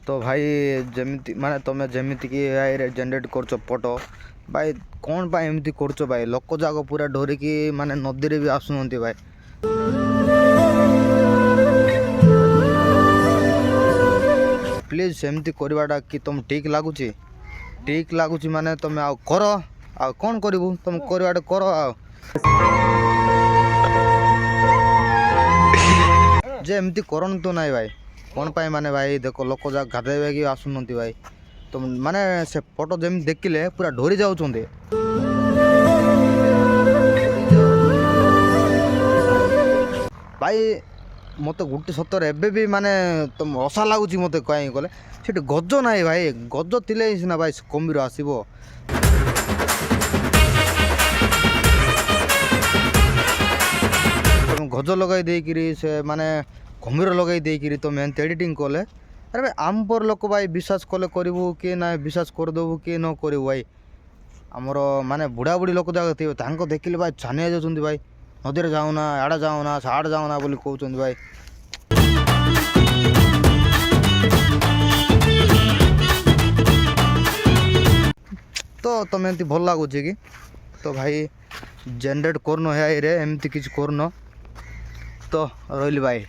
तो भाई जमी माने तुम जमी जेनेरेट कर फोटो भाई कौन भाई एमती कर भाई लोक जाक पूरा डरिकी माने नदी रे भी आसुन भाई प्लीज सेमती करवाटा कि तुम ठीक लगुच माने तुम आ कर आ कौन करू तुम करवाटा कर जे एमती करन तो नहीं भाई कौन पाई माने भाई देखो लोक जा गाधे कि आसुन भाई तो माने से फोटो जमी देखिले पूरा डरी जाऊँ भाई मत गोटे सतर एबे भी माने तुम असा लगुच मत कहीं कले से गज ना भाई गज थिले सीना भाई कमीर आसो तुम गज लगे देकरी से माने घमीर लगे देकरी तुम एमती एडिटिंग कले अरे भाई आम पर लोक भाई विश्वास कले करू कि ना विश्वास करदेबू कि न करू भाई आमर माने बुढ़ा बुढ़ी लोक जाक थे देखिले भाई छानिया जाऊँ भाई नदी जाऊना आड़े जाऊना साड़े जाऊना बोली कहते भाई तो तुम एमती भल लगुच कि तो भाई जेनेरेट करन है एमती किसी करन तो रही भाई।